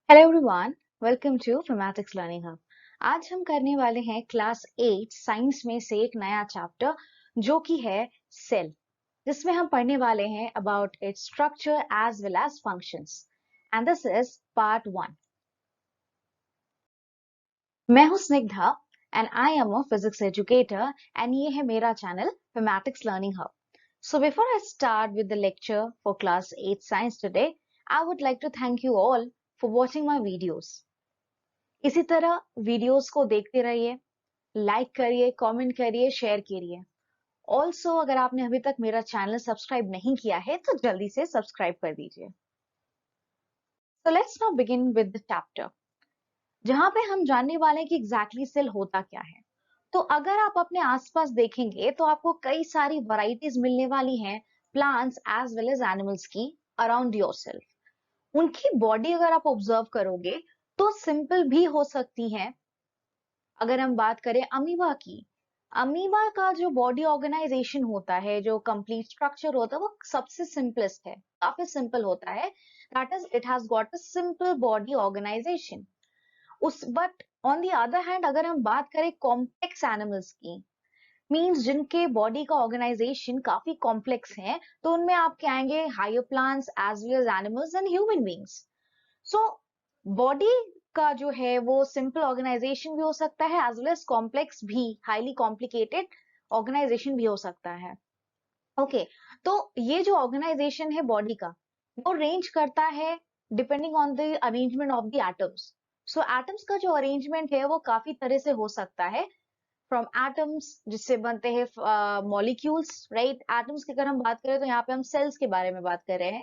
Hello everyone, welcome to mathematics learning hub. आज हम करने वाले हैं क्लास 8 साइंस में से एक नया चैप्टर जो कि है सेल, जिसमें हम पढ़ने वाले हैं about its structure as well as functions and this is part 1। मैं हूं Snigdha and I am a physics educator and ये है मेरा channel mathematics learning hub. So before I start with the lecture for class 8 science today, I would like to thank you all for watching my videos. इसी तरह videos को देखते रहिए, like करिए, comment करिए, शेयर करिए। ऑल्सो अगर आपने अभी तक मेरा चैनल सब्सक्राइब नहीं किया है तो जल्दी से सब्सक्राइब कर दीजिए। So let's now begin with the chapter, जहां पे हम जानने वाले हैं कि एग्जैक्टली सेल होता क्या है। तो अगर आप अपने आसपास देखेंगे तो आपको कई सारी वैरायटीज मिलने वाली हैं plants as well as animals की अराउंड योरसेल्फ। उनकी बॉडी अगर आप ऑब्जर्व करोगे तो सिंपल भी हो सकती है। अगर हम बात करें अमीबा की, अमीबा का जो बॉडी ऑर्गेनाइजेशन होता है, जो कंप्लीट स्ट्रक्चर होता है, वो सबसे सिंपलेस्ट है, काफी सिंपल होता है। That is it has got a simple body organisation. उस but on the other hand अगर हम बात करें कॉम्प्लेक्स एनिमल्स की, मींस जिनके बॉडी का ऑर्गेनाइजेशन काफी कॉम्प्लेक्स है, तो उनमें आपके आएंगे higher plants as well as animals and human beings. So body का जो है वो सिंपल ऑर्गेनाइजेशन भी हो सकता है एज वेल एज कॉम्प्लेक्स भी, हाईली कॉम्प्लिकेटेड ऑर्गेनाइजेशन भी हो सकता है। ओके, तो ये जो ऑर्गेनाइजेशन है बॉडी का, वो रेंज करता है depending on the arrangement of the atoms. So atoms का जो अरेंजमेंट है वो काफी तरह से हो सकता है। फ्रॉम एटम्स जिससे बनते हैं मॉलिक्यूल्स, राइट। एटम्स की अगर हम बात करें तो यहाँ पे हम सेल्स के बारे में बात कर रहे हैं।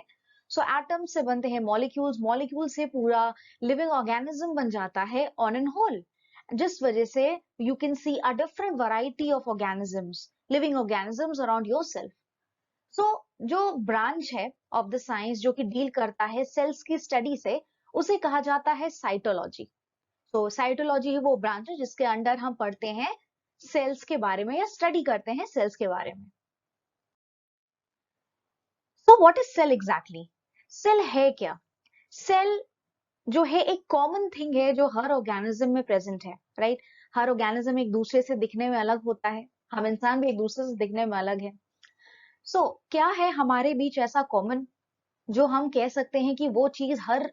सो एटम्स से बनते हैं मॉलिक्यूल्स, मॉलिक्यूल से पूरा लिविंग ऑर्गेनिज्म बन जाता है ऑन एन होल, जिस वजह से you can see a different variety of organisms, living organisms around yourself. So जो ब्रांच है ऑफ द साइंस जो कि डील करता है सेल्स की स्टडी से, उसे कहा जाता है साइटोलॉजी। तो साइटोलॉजी ही वो ब्रांच है जिसके अंडर हम पढ़ते हैं सेल्स के बारे में या स्टडी करते हैं सेल्स के बारे में। So what is cell exactly? Cell है क्या? सेल जो है एक कॉमन थिंग है जो हर ऑर्गेनिज्म में प्रेजेंट है, राइट। हर ऑर्गेनिज्म एक दूसरे से दिखने में अलग होता है, हम इंसान भी एक दूसरे से दिखने में अलग है। सो क्या है हमारे बीच ऐसा कॉमन जो हम कह सकते हैं कि वो चीज हर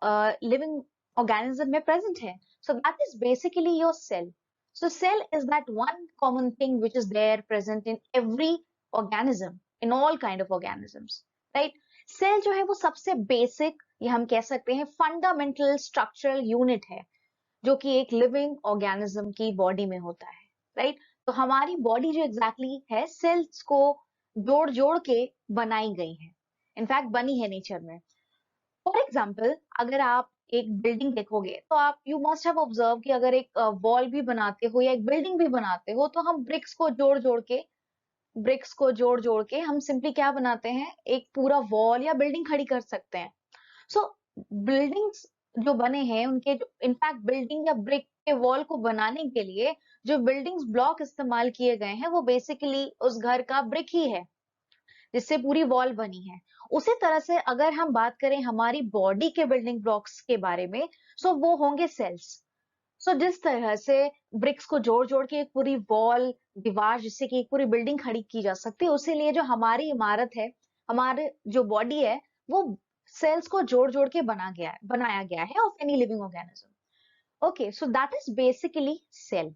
लिविंग ऑर्गेनिज्म में प्रेजेंट है? So that is basically your cell. So cell is that one common thing which is there present in every organism, in all kind of organisms, right? Cell जो है वो सबसे बेसिक, ये हम कह सकते हैं फंडामेंटल स्ट्रक्चरल यूनिट है जो कि एक लिविंग ऑर्गेनिज्म की बॉडी में होता है, राइट। तो हमारी बॉडी जो एग्जैक्टली है सेल्स को जोड़ जोड़ के बनाई गई है, इनफैक्ट बनी है नेचर में। फॉर एग्जाम्पल अगर आप एक बिल्डिंग देखोगे तो आप यू मस्ट हैव ऑब्जर्व कि अगर एक वॉल भी बनाते हो या एक बिल्डिंग भी बनाते हो तो हम ब्रिक्स को जोड़ जोड़ के हम सिंपली क्या बनाते हैं, एक पूरा वॉल या बिल्डिंग खड़ी कर सकते हैं। सो बिल्डिंग्स जो बने हैं उनके इनफैक्ट बिल्डिंग या ब्रिक के वॉल को बनाने के लिए जो बिल्डिंग्स ब्लॉक इस्तेमाल किए गए हैं वो बेसिकली उस घर का ब्रिक ही है जिससे पूरी वॉल बनी है। उसी तरह से अगर हम बात करें हमारी बॉडी के बिल्डिंग ब्लॉक्स के बारे में, सो वो होंगे सेल्स। सो जिस तरह से ब्रिक्स को जोड़ जोड़ के एक पूरी वॉल, दीवार, जिससे कि एक पूरी बिल्डिंग खड़ी की जा सकती है, उसी लिए जो हमारी इमारत है, हमारे जो बॉडी है, वो सेल्स को जोड़ जोड़ के बनाया गया है of any living organism. Okay, so that is basically cell.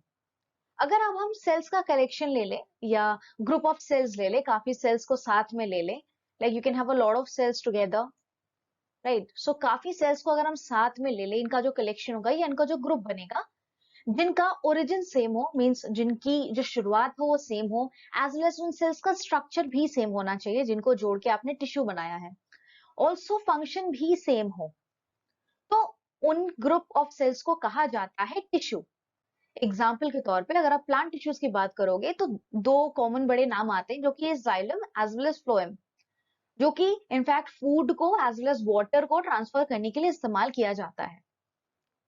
अगर अब हम सेल्स का कलेक्शन ले ले या ग्रुप ऑफ सेल्स ले ले, काफी सेल्स को साथ में ले ले, like you can have a lot of cells together, right. So काफी सेल्स को अगर हम साथ में ले ले, इनका जो कलेक्शन होगा या इनका जो ग्रुप बनेगा, जिनका ओरिजिन सेम हो, मींस जिनकी जो शुरुआत हो वो सेम हो, एज वेल एज उन सेल्स का स्ट्रक्चर भी सेम होना चाहिए जिनको जोड़ के आपने टिश्यू बनाया है, ऑल्सो फंक्शन भी सेम हो, तो उन ग्रुप ऑफ सेल्स को कहा जाता है टिश्यू। एग्जाम्पल के तौर पे अगर आप प्लांट टिश्यूज की बात करोगे तो दो कॉमन बड़े नाम आते हैं जो कि xylem as well as phloem, जो कि इनफैक्ट फूड को एज वेल एज वाटर को ट्रांसफर करने के लिए इस्तेमाल किया जाता है।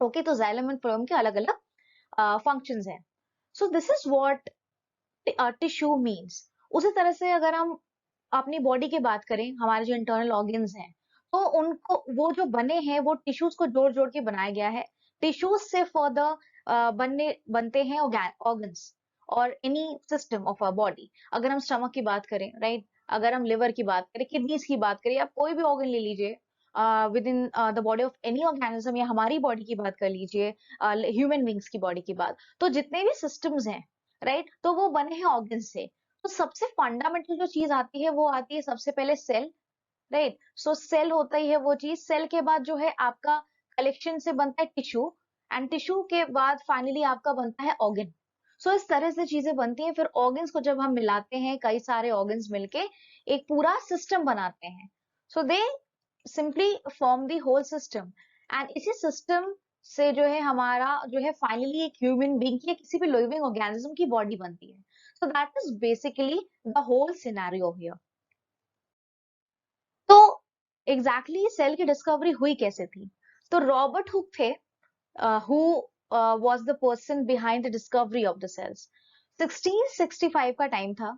ओके, तो जाइलम एंड फ्लोएम के अलग अलग फंक्शंस हैं। सो this is what tissue means. उसी तरह से अगर हम अपनी बॉडी की बात करें, हमारे जो इंटरनल ऑर्गन्स हैं, तो उनको वो जो बने हैं वो टिश्यूज को जोड़ जोड़ के बनाया गया है। टिश्यूज से फर्दर बनते हैं ऑर्गन्स और any system of our body. अगर हम स्टमक की बात करें, राइट, अगर हम लिवर की बात करें, किडनीज की बात करें, या कोई भी ऑर्गन ले लीजिए with in the body of any organism, या हमारी बॉडी की बात कर लीजिए, ह्यूमन बींग्स की बॉडी की बात, तो जितने भी सिस्टम्स हैं, राइट, तो वो बने हैं ऑर्गन से। तो सबसे फंडामेंटल जो चीज आती है वो आती है सबसे पहले सेल, राइट। सो सेल होता ही है वो चीज। सेल के बाद जो है आपका कलेक्शन से बनता है टिश्यू, एंड टिश्यू के बाद फाइनली आपका बनता है ऑर्गन। सो इस तरह से चीजें बनती हैं। फिर ऑर्गन्स को जब हम मिलाते हैं, कई सारे ऑर्गन्स मिलके एक पूरा सिस्टम बनाते हैं। So they simply form the whole system, and इसी सिस्टम से जो है हमारा जो है फाइनली एक ह्यूमन बीइंग की या किसी भी लिविंग ऑर्गेनिज्म की बॉडी बनती है। So that is basically the whole scenario here. तो एग्जैक्टली सेल की डिस्कवरी हुई कैसे थी? तो रॉबर्ट हुक थे, who was the person behind the discovery of the cells. 1665 का टाइम था,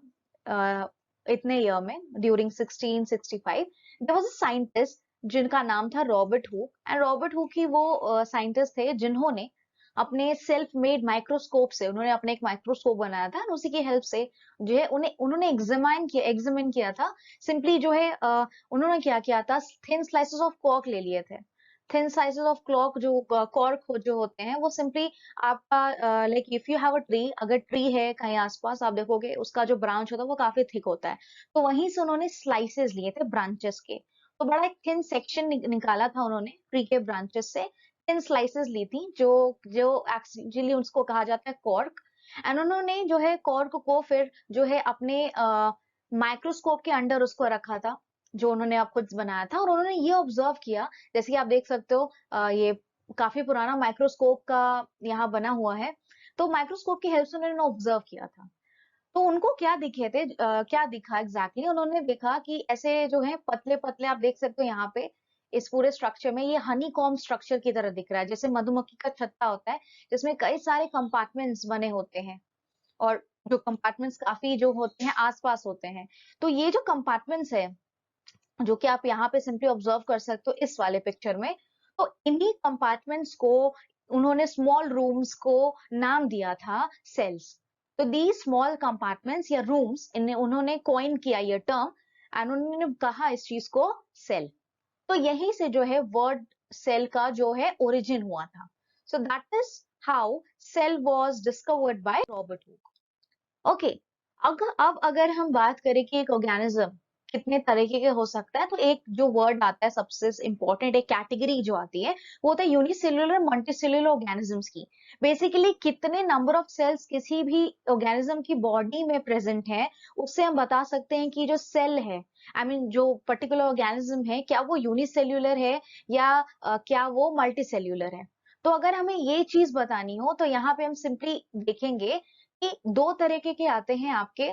इतने ईयर में, during 1665 there was a scientist जिनका नाम था Robert Hooke. And Robert Hooke ही वो साइंटिस्ट थे जिन्होंने अपने सेल्फ मेड माइक्रोस्कोप से, उन्होंने अपने एक माइक्रोस्कोप बनाया था, उसी की हेल्प से जो है उन्होंने एग्जामिन किया था। सिंपली जो है उन्होंने क्या किया था, थिन स्लाइसेस ऑफ कॉर्क ले लिए थे। थिन स्लाइसेस ऑफ क्लॉक जो कॉर्क जो होते हैं वो सिंपली आपका like if you have a tree, अगर ट्री है कहीं आसपास, आप देखोगे उसका जो ब्रांच होता है वो काफी थिक होता है। तो वहीं से उन्होंने स्लाइसेस लिए थे ब्रांचेस के। तो बड़ा एक थिन सेक्शन निकाला था उन्होंने ट्री के ब्रांचेस से, थिन स्लाइसेस ली थी, जो जो एक्चुअली उसको कहा जाता है कॉर्क। एंड उन्होंने जो है कॉर्क को फिर जो है अपने माइक्रोस्कोप के अंडर उसको रखा था, जो उन्होंने अब खुद बनाया था। और उन्होंने ये ऑब्जर्व किया, जैसे कि आप देख सकते हो ये काफी पुराना माइक्रोस्कोप का यहाँ बना हुआ है। तो माइक्रोस्कोप की हेल्प से उन्होंने ऑब्जर्व किया था। तो उनको क्या दिखे थे, क्या दिखा एग्जैक्टली, उन्होंने देखा कि ऐसे जो है पतले पतले, आप देख सकते हो यहाँ पे इस पूरे स्ट्रक्चर में, ये हनी कॉम्ब स्ट्रक्चर की तरह दिख रहा है, जैसे मधुमक्खी का छत्ता होता है जिसमें कई सारे कंपार्टमेंट्स बने होते हैं, और जो कंपार्टमेंट्स काफी जो होते हैं आसपास होते हैं। तो ये जो कंपार्टमेंट्स है, जो कि आप यहाँ पे सिंपली ऑब्जर्व कर सकते हो इस वाले पिक्चर में, तो इन्हीं कंपार्टमेंट्स को उन्होंने, स्मॉल रूम्स को नाम दिया था सेल्स। तो दी स्मॉल कंपार्टमेंट्स या रूम्स, इन्हें उन्होंने कॉइन किया ये टर्म, एंड उन्होंने कहा इस चीज को सेल। तो यहीं से जो है वर्ड सेल का जो है ओरिजिन हुआ था। So that is how cell was discovered by Robert Hooke. Okay, अब अगर हम बात करें कि एक ऑर्गेनिज्म कितने तरीके के हो सकता है, तो एक जो वर्ड आता है सबसे इंपॉर्टेंट, एक कैटेगरी जो आती है वो होता है यूनिसेल्युलर मल्टीसेल्युलर ऑर्गेनिजम्स की। बेसिकली कितने नंबर ऑफ सेल्स किसी भी ऑर्गेनिज्म की बॉडी में प्रेजेंट है, उससे हम बता सकते हैं कि जो सेल है, आई मीन जो पर्टिकुलर ऑर्गेनिज्म है, क्या वो यूनिसेल्युलर है या क्या वो मल्टीसेल्युलर है। तो अगर हमें ये चीज बतानी हो तो यहाँ पे हम सिंपली देखेंगे कि दो तरीके के आते हैं आपके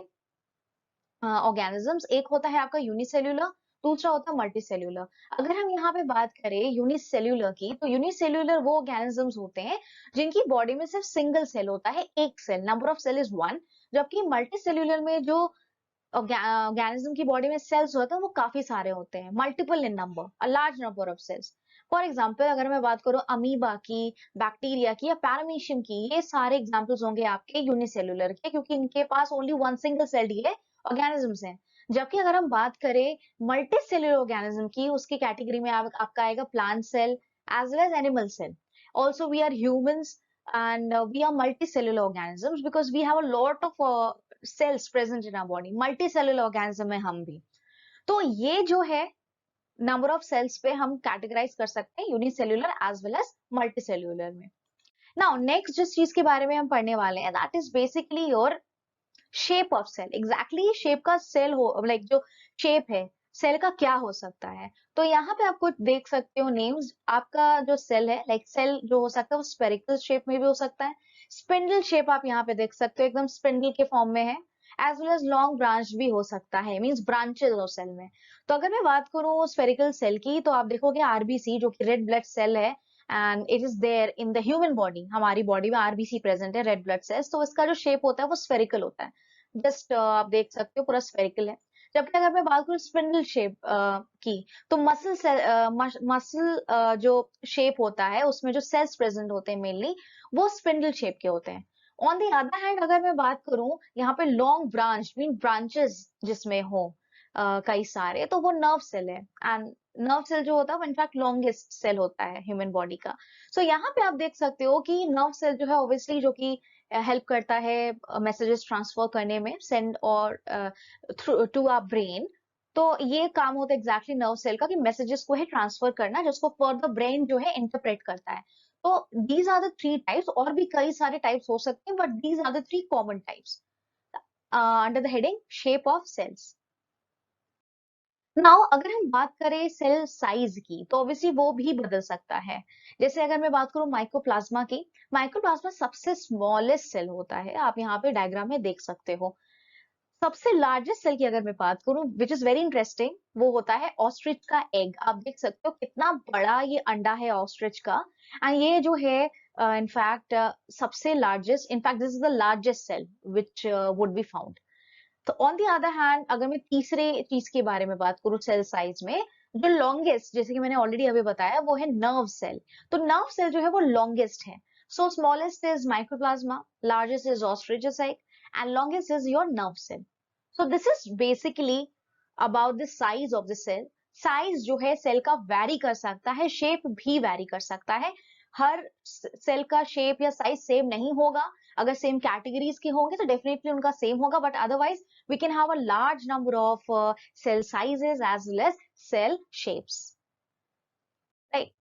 ऑर्गेनिजम्स। एक होता है आपका यूनिसेल्युलर, दूसरा होता है मल्टीसेल्युलर। अगर हम यहाँ पे बात करें यूनिसेल्युलर की, तो यूनिसेल्युलर वो ऑर्गेनिजम्स होते हैं जिनकी बॉडी में सिर्फ सिंगल सेल होता है, एक cell, number of cell is one. जबकि मल्टीसेल्युलर में जो ऑर्गेनिज्म की बॉडी में सेल्स होते हैं वो काफी सारे होते हैं, multiple in number, a large number of cells. For example अगर मैं बात करूं अमीबा की, बैक्टीरिया की या पैरामीशियम की, ये सारे एग्जाम्पल्स होंगे आपके यूनिसेल्युलर के, क्योंकि इनके पास ओनली वन सिंगल सेल्ड ये ऑर्गेनिजम्स हैं। जबकि अगर हम बात करें मल्टी सेल्युलर ऑर्गेनिज्म की, उसकी कैटेगरी में आपका आएगा plant cell as well as animal cell. Also we are humans and we are multicellular organisms because we have a lot of cells present in our body, multicellular organism है हम भी। तो ये जो है नंबर ऑफ सेल्स पे हम categorise कर सकते हैं unicellular as well as multicellular में। नाउ नेक्स्ट जिस चीज के बारे में हम पढ़ने वाले हैं, that is basically your shape of cell. Exactly shape का सेल हो, लाइक जो शेप है सेल का क्या हो सकता है। तो यहाँ पे आपको देख सकते हो नेम्स, आपका जो सेल है, लाइक सेल जो हो सकता है वो स्पेरिकल शेप में भी हो सकता है, स्पिंडल शेप आप यहाँ पे देख सकते हो एकदम स्पिंडल के फॉर्म में है, as well as long branch भी हो सकता है, मीन्स ब्रांचेस हो सेल में। तो अगर मैं बात करूँ स्पेरिकल सेल की, तो आप देखोगे आरबीसी जो कि रेड ब्लड सेल है, and it is there in the human body, हमारी बॉडी में आरबीसी प्रेजेंट है, रेड ब्लड सेल्स। तो इसका जो शेप होता है वो स्फेरिकल होता है, जस्ट आप देख सकते हो पूरा स्फेरिकल है। जबकि अगर मैं बात करूँ स्पिंडल शेप की, तो मसल जो शेप होता है उसमें जो सेल्स प्रेजेंट होते हैं मेनली, वो स्पिंडल शेप के होते हैं। ऑन द अदर हैंड अगर मैं बात करूं यहाँ पे लॉन्ग ब्रांच मीन ब्रांचेस जिसमें हो कई सारे, तो वो नर्व सेल है। एंड नर्व सेल जो होता है वो इनफैक्ट लॉन्गेस्ट सेल होता है ह्यूमन बॉडी का। सो यहाँ पे आप देख सकते हो कि नर्व सेल जो है ऑब्वियसली जो कि हेल्प करता है मैसेजेस ट्रांसफर करने में, सेंड और टू आवर ब्रेन। तो ये काम होता है एग्जैक्टली नर्व सेल का कि मैसेजेस को ही ट्रांसफर करना, जिसको फर्दर ब्रेन जो है इंटरप्रेट करता है। तो these are the three types, और भी कई सारे टाइप्स हो सकते हैं, but these are the three common types under the heading shape of cells. Now अगर हम बात करें सेल साइज की, तो ऑब्वियसली वो भी बदल सकता है। जैसे अगर मैं बात करूं माइक्रोप्लाज्मा की, माइक्रोप्लाज्मा सबसे स्मॉलेस्ट सेल होता है, आप यहाँ पे डायग्राम में देख सकते हो। सबसे लार्जेस्ट सेल की अगर मैं बात करूं, विच इज वेरी इंटरेस्टिंग, वो होता है ऑस्ट्रिच का एग। आप देख सकते हो कितना बड़ा ये अंडा है ऑस्ट्रिच का। एंड ये जो है इनफैक्ट सबसे largest, in fact this is the largest cell which would be found. तो ऑन दी अदर हैंड अगर मैं तीसरे चीज के बारे में बात करूं सेल साइज में, जो लॉन्गेस्ट, जैसे कि मैंने ऑलरेडी अभी बताया, वो है नर्व सेल। तो नर्व सेल जो है वो लॉन्गेस्ट है। So smallest is mycoplasma, largest is ostrich's egg, and longest is your nerve cell. So this is basically about the size of the cell. Size जो है सेल का vary कर सकता है, शेप भी वैरी कर सकता है। हर सेल का शेप या साइज सेम नहीं होगा। अगर सेम कैटेगरीज के होंगे तो डेफिनेटली उनका सेम होगा, but otherwise we can have a large number of cell sizes as well as cell shapes, right?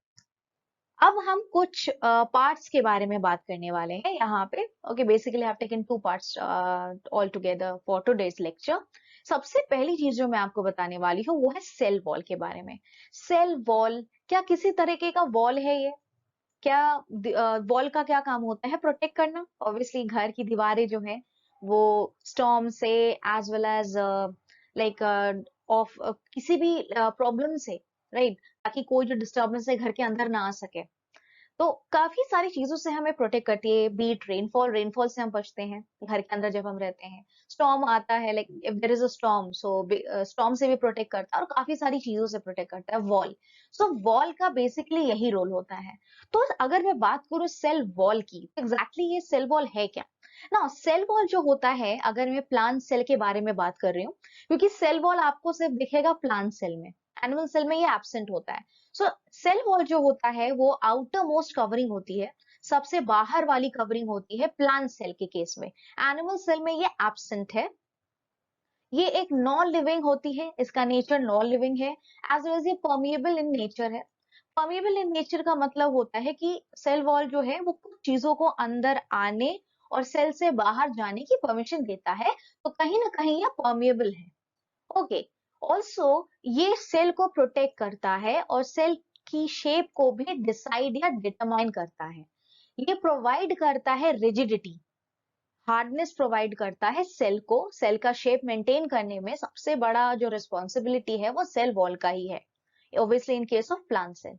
अब हम कुछ पार्ट्स के बारे में बात करने वाले हैं यहाँ पे। Okay, basically I have taken two parts all together for today's lecture. सबसे पहली चीज जो मैं आपको बताने वाली हूँ वो है सेल वॉल के बारे में। सेल वॉल क्या किसी तरीके का वॉल है ये? क्या वॉल का क्या काम होता है? प्रोटेक्ट करना। ऑब्वियसली घर की दीवारें जो है वो स्टॉर्म से as well as like of किसी भी प्रॉब्लम से, राइट, ताकि कोई जो डिस्टर्बेंस है घर के अंदर ना आ सके। तो काफी सारी चीजों से हमें प्रोटेक्ट करती है। बीट रेनफॉल, रेनफॉल से हम बचते हैं घर के अंदर जब हम रहते हैं। स्टॉर्म आता है, like if there is a storm, so storm से भी प्रोटेक्ट करता है और काफी सारी चीजों से प्रोटेक्ट करता है वॉल। सो वॉल का बेसिकली यही रोल होता है। तो अगर मैं बात करूं सेल वॉल की, तो एग्जैक्टली ये सेल वॉल है क्या ना? सेल वॉल जो होता है, अगर मैं प्लांट सेल के बारे में बात कर रही हूँ, क्योंकि सेल वॉल आपको सिर्फ दिखेगा प्लांट सेल में, एनिमल सेल में ये एब्सेंट होता है। सो सेल वॉल जो होता है वो आउटर मोस्ट कवरिंग होती है, सबसे बाहर वाली कवरिंग होती है प्लांट सेल के केस में। एनिमल सेल में ये एब्सेंट है। ये एक नॉन लिविंग होती है, इसका नेचर नॉन लिविंग है। एज वेल एज ये परमिएबल इन नेचर है। परमिएबल इन नेचर का मतलब होता है कि सेल वॉल जो है वो कुछ चीजों को अंदर आने और सेल से बाहर जाने की परमिशन देता है, तो कहीं ना कहीं ये परमिएबल है। ओके, ऑल्सो ये सेल को प्रोटेक्ट करता है और सेल की शेप को भी डिसाइड या डिटरमाइन करता है। ये प्रोवाइड करता है रिजिडिटी, हार्डनेस प्रोवाइड करता है सेल को। सेल का शेप मेंटेन करने में सबसे बड़ा जो रिस्पॉन्सिबिलिटी है वो सेल वॉल का ही है, obviously in case of plant cell.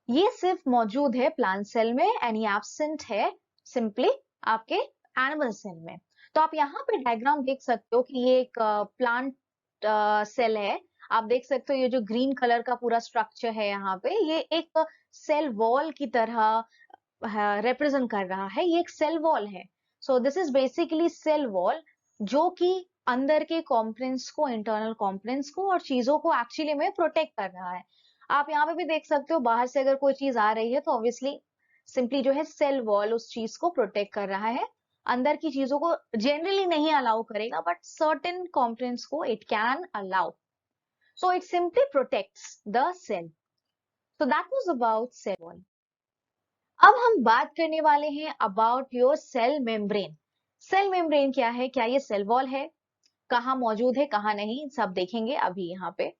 ये सिर्फ मौजूद है प्लांट सेल में एंड ये एब्सेंट है सिंपली आपके एनिमल सेल में। तो आप यहाँ पे डायग्राम देख सकते हो कि ये एक प्लांट सेल है। आप देख सकते हो ये जो ग्रीन कलर का पूरा स्ट्रक्चर है यहाँ पे, ये एक सेल वॉल की तरह रिप्रेजेंट कर रहा है। ये एक सेल वॉल है। So this is basically cell wall, जो कि अंदर के कॉम्पोनेंट्स को, इंटरनल कॉम्पोनेंट्स को और चीजों को एक्चुअली में प्रोटेक्ट कर रहा है। आप यहाँ पे भी देख सकते हो, बाहर से अगर कोई चीज आ रही है तो ऑब्वियसली सिंपली जो है सेल वॉल उस चीज को प्रोटेक्ट कर रहा है। अंदर की चीजों को जनरली नहीं अलाउ करेगा, बट सर्टेन कॉम्पोनेंट्स को it can allow. So it simply protects the cell. So that was about cell wall. अब हम बात करने वाले हैं about your cell membrane. Cell membrane क्या है, क्या ये सेल वॉल है, कहाँ मौजूद है कहाँ नहीं, सब देखेंगे अभी यहाँ पे।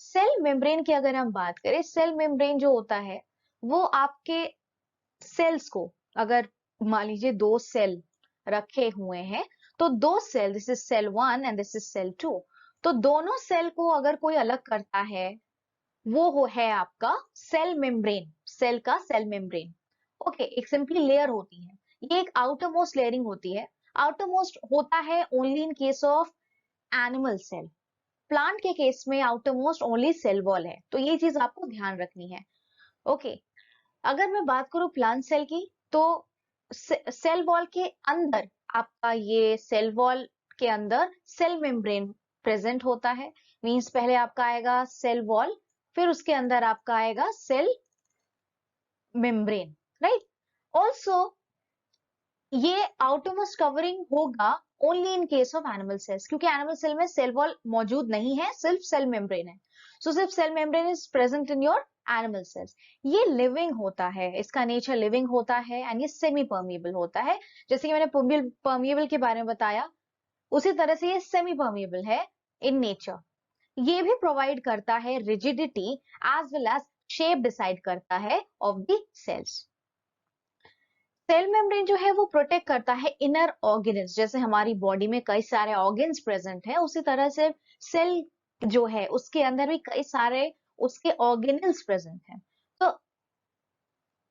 सेल मेम्ब्रेन की अगर हम बात करें, सेल मेम्ब्रेन जो होता है वो आपके सेल्स को, अगर मान लीजिए दो सेल रखे हुए हैं, तो दो cell, this is cell 1 and this is cell 2, तो दोनों सेल को अगर कोई अलग करता है, वो है आपका सेल मेम्ब्रेन, सेल का सेल मेम्ब्रेन। ओके, एक सिंपली लेयर होती है, ये एक आउटर मोस्ट लेयरिंग होती है। आउटर मोस्ट होता है only in case of animal cell. Plant के केस में outer most only cell wall है, तो ये चीज आपको ध्यान रखनी है। ओके, अगर मैं बात करूं प्लांट सेल की, तो सेल वॉल के अंदर आपका ये सेल वॉल के अंदर सेल मेम्ब्रेन प्रेजेंट होता है। मींस पहले आपका आएगा सेल वॉल, फिर उसके अंदर आपका आएगा सेल मेम्ब्रेन, राइट। ऑल्सो ये आउटरमोस्ट कवरिंग होगा only in case of animal cells, क्योंकि एनिमल सेल में सेल वॉल मौजूद नहीं है, सिर्फ सेल मेम्ब्रेन है। सो सिर्फ cell membrane is present in your animal cells. ये लिविंग होता है, इसका नेचर लिविंग होता है एंड ये सेमी परमिएबल होता है। जैसे कि मैंने परमिएबल के बारे में बताया, उसी तरह से ये सेमी परमिएबल है इन नेचर। ये भी प्रोवाइड करता है rigidity as well as shape decide करता है of the cells. Cell membrane जो है वो प्रोटेक्ट करता है इनर ऑर्गेन्स, जैसे हमारी बॉडी में कई सारे ऑर्गेन्स प्रेजेंट है, उसी तरह से सेल जो है उसके अंदर भी कई सारे उसके ऑर्गेनल्स प्रेजेंट हैं। तो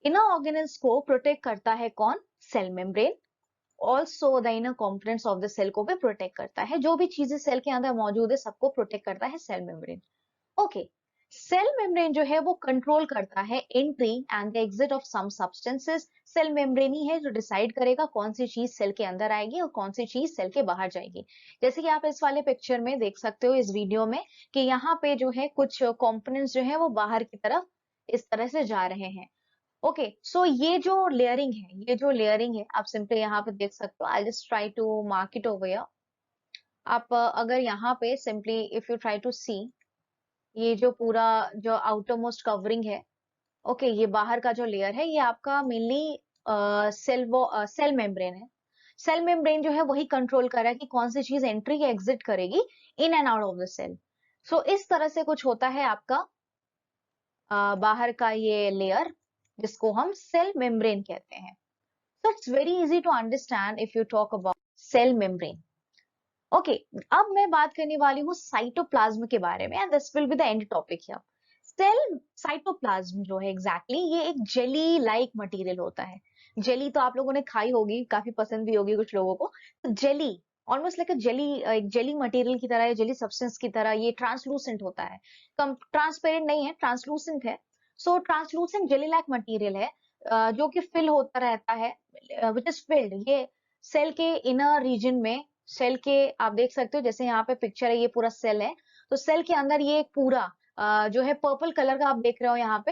इनर ऑर्गेनल्स को प्रोटेक्ट करता है कौन? Cell membrane. Also the inner components of the cell को भी प्रोटेक्ट करता है, जो भी चीजें सेल के अंदर मौजूद है सबको प्रोटेक्ट करता है cell membrane. Okay, cell membrane जो है वो कंट्रोल करता है entry and the exit of some substances. Cell membrane ही है जो डिसाइड करेगा कौन सी चीज सेल के अंदर आएगी और कौन सी चीज सेल के बाहर जाएगी। जैसे कि आप इस वाले पिक्चर में देख सकते हो, इस वीडियो में, कि यहाँ पे जो है कुछ कंपोनेंट्स जो है वो बाहर की तरफ इस तरह से जा रहे हैं। ओके, सो ये जो लेयरिंग है आप सिंपली यहाँ पे देख सकते हो। I just try to mark it over here. आप अगर यहाँ पे simply if you try to see, ये जो पूरा जो आउटर मोस्ट कवरिंग है, ओके, ये बाहर का जो लेयर है ये आपका मेनली सेल मेम्ब्रेन है। सेल मेम्ब्रेन जो है वही कंट्रोल कर रहा है कि कौन सी चीज एंट्री या एग्जिट करेगी in and out of the cell. So इस तरह से कुछ होता है आपका बाहर का ये लेयर, जिसको हम सेल मेम्ब्रेन कहते हैं। So it's very easy to understand if you talk about cell membrane. Okay, अब मैं बात करने वाली हूँ साइटोप्लाज्म के बारे में, and this will be the end topic here. Cell cytoplasm जो है एग्जैक्टली ये एक जेली लाइक मटेरियल होता है। जेली तो आप लोगों ने खाई होगी, काफी पसंद भी होगी कुछ लोगों को। तो जेली ऑलमोस्ट लाइक जेली, एक जेली मटेरियल की तरह, जेली सब्सटेंस की तरह ये ट्रांसलूसेंट होता है। कम ट्रांसपेरेंट नहीं है, ट्रांसलूसेंट है। सो ट्रांसलूसेंट जेली लाइक मटेरियल है, जो कि फिल होता रहता है, विच इज फिल्ड। ये सेल के इनर रीजन में, सेल के आप देख सकते हो, जैसे यहाँ पे पिक्चर है, ये पूरा सेल है। तो सेल के अंदर ये पूरा जो है पर्पल कलर का आप देख रहे हो यहाँ पे,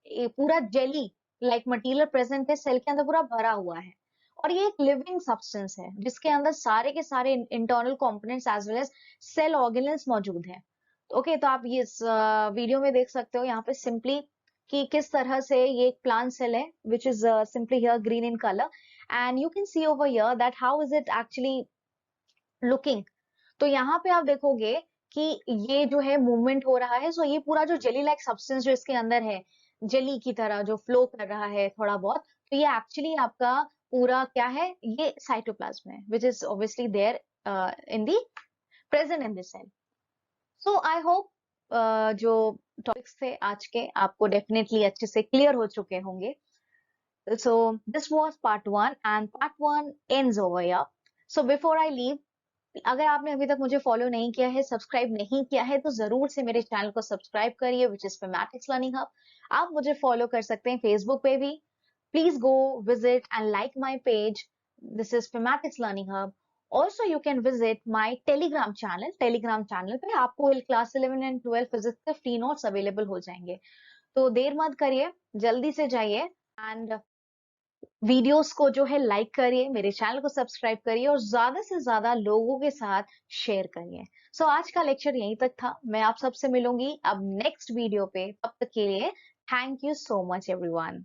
ये पूरा जेली लाइक मटेरियल प्रेजेंट है, सेल के अंदर पूरा भरा हुआ है। और ये एक लिविंग सब्सटेंस है जिसके अंदर सारे के सारे internal components as well as cell organelles मौजूद हैं। ओके, तो आप ये इस वीडियो में देख सकते हो यहाँ पे सिंपली कि किस तरह से ये एक प्लांट सेल है which is simply here green in colour, and you can C over here that how is it actually looking. तो यहाँ पे आप देखोगे कि ये जो है मूवमेंट हो रहा है। सो ये पूरा जो जेली लाइक सब्सटेंस जो इसके अंदर है, जेली की तरह जो फ्लो कर रहा है थोड़ा बहुत, तो ये एक्चुअली आपका पूरा क्या है, ये साइटोप्लाज्म है which is obviously there in the present in the cell. So I hope जो टॉपिक्स थे आज के आपको डेफिनेटली अच्छे से क्लियर हो चुके होंगे। So this was part 1 and part 1 ends over here. So before I leave, अगर आपने अभी तक मुझे फॉलो नहीं किया है, सब्सक्राइब नहीं किया है, तो जरूर से मेरे चैनल को सब्सक्राइब करिए which is Famatics learning hub. आप मुझे फॉलो कर सकते हैं फेसबुक पे भी। Please go visit and like my page, this is Famatics learning hub. Also you can visit my Telegram channel. Telegram channel पे आपको क्लास 11 एंड 12 फिजिक्स के फ्री नोट्स अवेलेबल हो जाएंगे। तो देर मत करिए, जल्दी से जाइए एंड वीडियोस को जो है लाइक करिए, मेरे चैनल को सब्सक्राइब करिए और ज्यादा से ज्यादा लोगों के साथ शेयर करिए। सो आज का लेक्चर यहीं तक था, मैं आप सबसे मिलूंगी अब नेक्स्ट वीडियो पे। तब तक के लिए thank you so much everyone.